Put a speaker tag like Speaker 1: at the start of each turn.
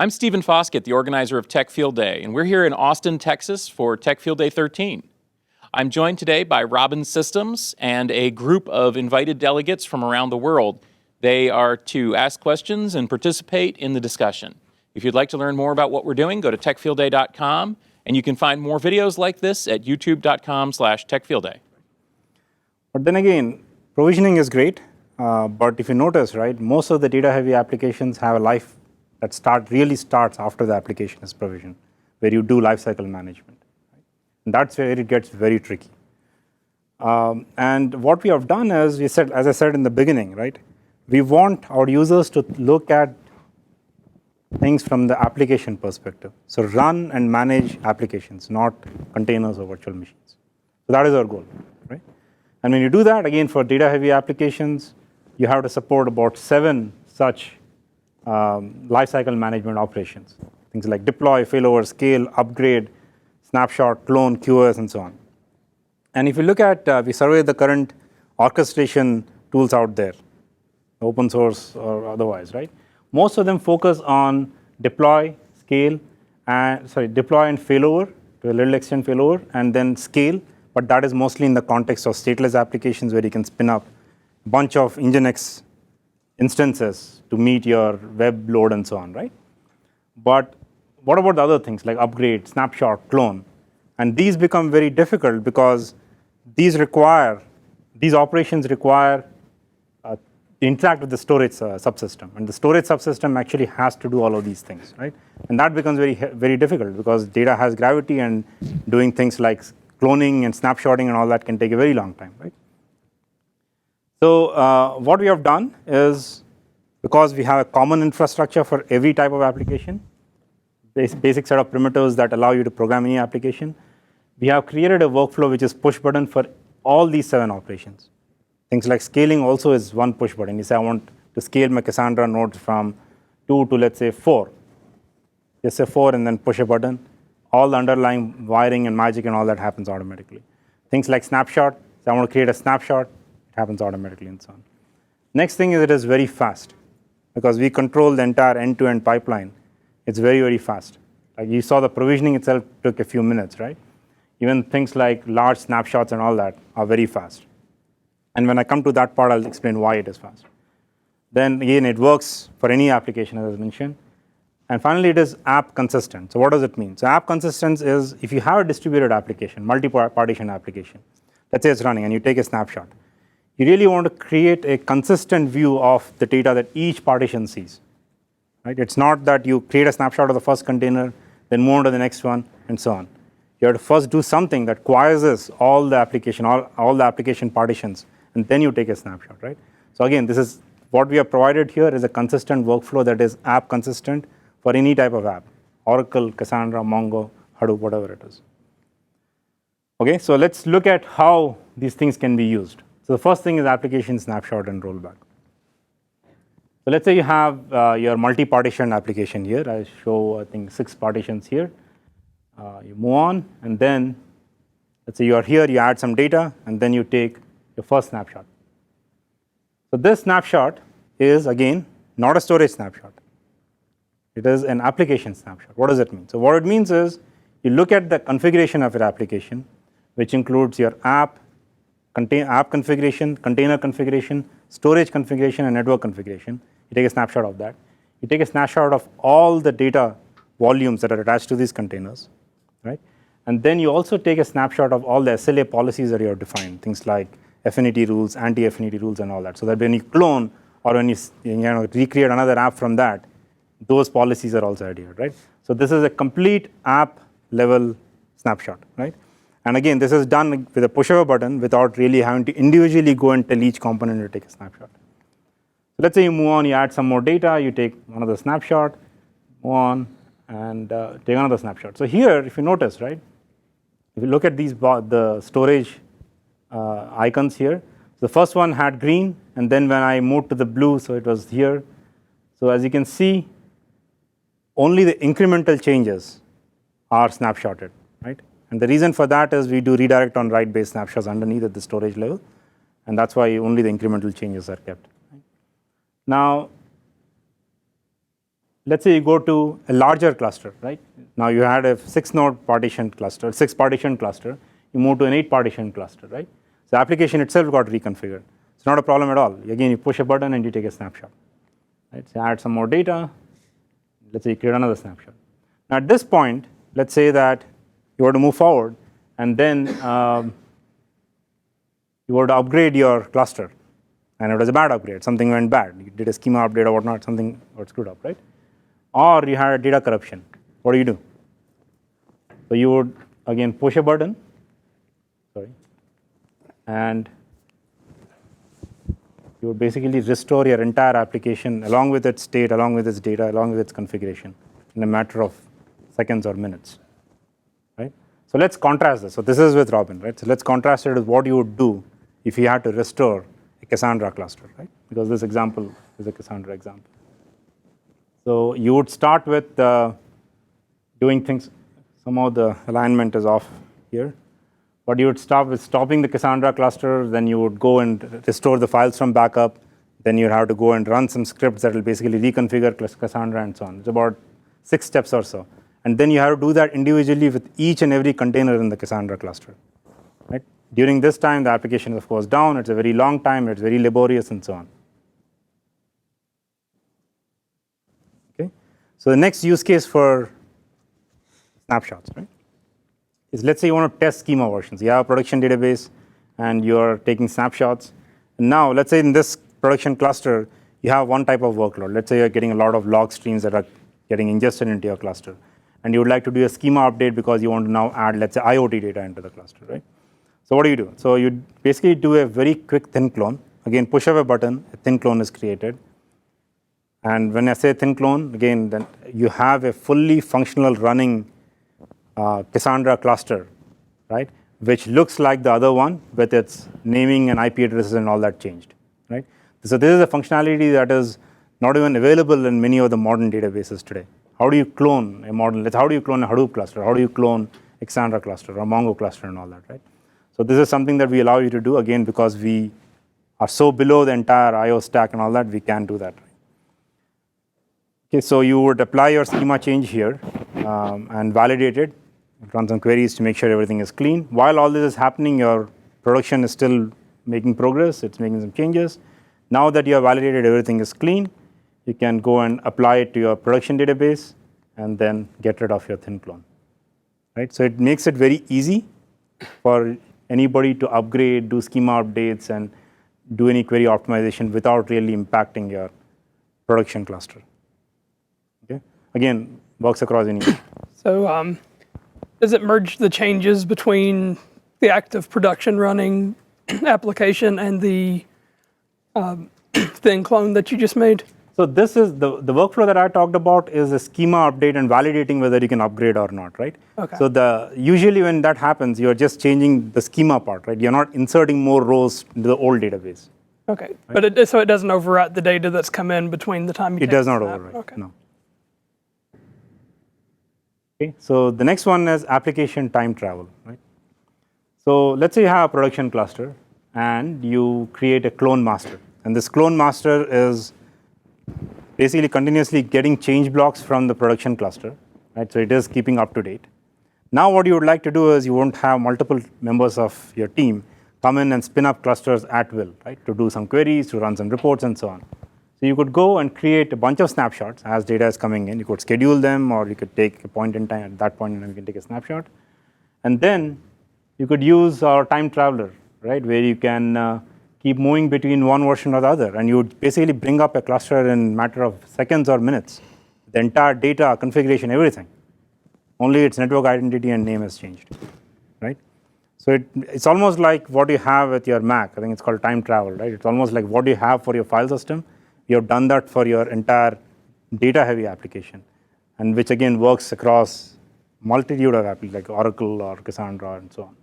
Speaker 1: I'm Stephen Foskett, the organizer of Tech Field Day, and we're here in Austin, Texas for Tech Field Day 13. I'm joined today by Robin Systems and a group of invited delegates from around the world. They are to ask questions and participate in the discussion. If you'd like to learn more about what we're doing, go to techfieldday.com, and you can find more videos like this at youtube.com/techfieldday.
Speaker 2: But then again, provisioning is great, but if you notice, right, most of the data-heavy applications have a life that really starts after the application is provisioned, where you do lifecycle management. Right? And that's where it gets very tricky. And what we have done is, as I said in the beginning, right, we want our users to look at things from the application perspective. So run and manage applications, not containers or virtual machines. So that is our goal, right? And when you do that, again, for data-heavy applications, you have to support about 7 such lifecycle management operations. Things like deploy, failover, scale, upgrade, snapshot, clone, QoS, and so on. And if you look at, we survey the current orchestration tools out there, open source or otherwise, right? Most of them focus on deploy, scale, deploy and failover, to a little extent failover, and then scale, but that is mostly in the context of stateless applications where you can spin up a bunch of Nginx instances to meet your web load and so on, right? But what about the other things like upgrade, snapshot, clone? And these become very difficult because these operations require interact with the storage subsystem, and the storage subsystem actually has to do all of these things, right? And that becomes very difficult because data has gravity, and doing things like cloning and snapshotting and all that can take a very long time, right? So what we have done is, because we have a common infrastructure for every type of application, basic set of primitives that allow you to program any application, we have created a workflow which is push button for all these 7 operations. Things like scaling also is one push button. You say, I want to scale my Cassandra nodes from 2 to, let's say, 4. Just say 4 and then push a button. All the underlying wiring and magic and all that happens automatically. Things like snapshot, so I want to create a snapshot, it happens automatically and so on. Next thing is it is very fast because we control the entire end-to-end pipeline. It's very, very fast. Like you saw the provisioning itself took a few minutes, right? Even things like large snapshots and all that are very fast. And when I come to that part, I'll explain why it is fast. Then again, it works for any application, as I mentioned. And finally, it is app consistent. So what does it mean? So app consistent is if you have a distributed application, multi-partition application, let's say it's running and you take a snapshot, you really want to create a consistent view of the data that each partition sees. Right? It's not that you create a snapshot of the first container, then move on to the next one, and so on. You have to first do something that quiesces all the application partitions, and then you take a snapshot, right? So again, this is what we have provided here is a consistent workflow that is app consistent for any type of app, Oracle, Cassandra, Mongo, Hadoop, whatever it is. Okay, so let's look at how these things can be used. So the first thing is application snapshot and rollback. So let's say you have your multi-partition application here. I show, I think, 6 partitions here. You move on, and then let's say you are here, you add some data, and then you take your first snapshot. So this snapshot is, again, not a storage snapshot. It is an application snapshot. What does it mean? So what it means is you look at the configuration of your application, which includes your app configuration, container configuration, storage configuration, and network configuration. You take a snapshot of that. You take a snapshot of all the data volumes that are attached to these containers, right? And then you also take a snapshot of all the SLA policies that you have defined, things like affinity rules, anti-affinity rules, and all that, so that when you clone or when you recreate another app from that, those policies are also adhered, right? So this is a complete app level snapshot, right? And again, this is done with a push of a button without really having to individually go and tell each component to take a snapshot. So let's say you move on, you add some more data, you take another snapshot, move on, and take another snapshot. So here, if you notice, right, if you look at these the storage icons here, the first one had green, and then when I moved to the blue, so it was here. So as you can see, only the incremental changes are snapshotted, right? And the reason for that is we do redirect on write-based snapshots underneath at the storage level, and that's why only the incremental changes are kept. Right? Now, let's say you go to a larger cluster, right? Now you had a 6-node partition cluster, 6-partition cluster. You move to an 8-partition cluster, right? So the application itself got reconfigured. It's not a problem at all. Again, you push a button and you take a snapshot. Right? So add some more data. Let's say you create another snapshot. Now at this point, let's say that you were to move forward, and then you were to upgrade your cluster, and it was a bad upgrade. Something went bad. You did a schema update or whatnot. Something got screwed up, right? Or you had a data corruption. What do? So you would again push a button, and you would basically restore your entire application along with its state, along with its data, along with its configuration in a matter of seconds or minutes, right? So let's contrast this. So this is with Robin, right? So let's contrast it with what you would do if you had to restore a Cassandra cluster, right? Because this example is a Cassandra example. So you would start with doing things. Somehow the alignment is off here. But you would start with stopping the Cassandra cluster, then you would go and restore the files from backup, then you'd have to go and run some scripts that will basically reconfigure Cassandra and so on. It's about 6 steps or so. And then you have to do that individually with each and every container in the Cassandra cluster. Right? During this time, the application is of course down, it's a very long time, it's very laborious and so on. Okay? So the next use case for snapshots, right? Is let's say you want to test schema versions. You have a production database and you're taking snapshots. And now let's say in this production cluster, you have one type of workload. Let's say you're getting a lot of log streams that are getting ingested into your cluster. And you would like to do a schema update because you want to now add, let's say, IoT data into the cluster, right? So what do? So you basically do a very quick thin clone. Again, push of a button, a thin clone is created. And when I say thin clone, again, then you have a fully functional running Cassandra cluster, right, which looks like the other one with its naming and IP addresses and all that changed, right? So this is a functionality that is not even available in many of the modern databases today. How do you clone a modern? How do you clone a Hadoop cluster? How do you clone a Cassandra cluster or Mongo cluster and all that, right? So this is something that we allow you to do, again, because we are so below the entire I/O stack and all that, we can do that. Okay, so you would apply your schema change here and validate it. Run some queries to make sure everything is clean. While all this is happening, your production is still making progress. It's making some changes. Now that you have validated everything is clean, you can go and apply it to your production database and then get rid of your thin clone. Right? So it makes it very easy for anybody to upgrade, do schema updates, and do any query optimization without really impacting your production cluster. Okay? Again, works across any.
Speaker 3: So does it merge the changes between the active production running application and the thin clone that you just made?
Speaker 2: So this is the workflow that I talked about is a schema update and validating whether you can upgrade or not, right?
Speaker 3: Okay.
Speaker 2: So usually when that happens, you're just changing the schema part, right? You're not inserting more rows into the old database.
Speaker 3: Okay, right? But so it doesn't overwrite the data that's come in between the time you
Speaker 2: It does not overwrite,
Speaker 3: okay.
Speaker 2: No. Okay, so the next one is application time travel, right? So let's say you have a production cluster and you create a clone master. And this clone master is basically continuously getting change blocks from the production cluster, right? So it is keeping up to date. Now what you would like to do is you won't have multiple members of your team come in and spin up clusters at will, right? To do some queries, to run some reports and so on. So you could go and create a bunch of snapshots as data is coming in. You could schedule them, or you could take a point in time. At that point in time, you can take a snapshot. And then you could use our time traveler, right, where you can keep moving between one version or the other. And you would basically bring up a cluster in a matter of seconds or minutes. The entire data, configuration, everything. Only its network identity and name has changed, right? So it's almost like what you have with your Mac. I think it's called time travel, right? It's almost like what you have for your file system. You have done that for your entire data-heavy application, and which again works across multitude of applications like Oracle or Cassandra and so on.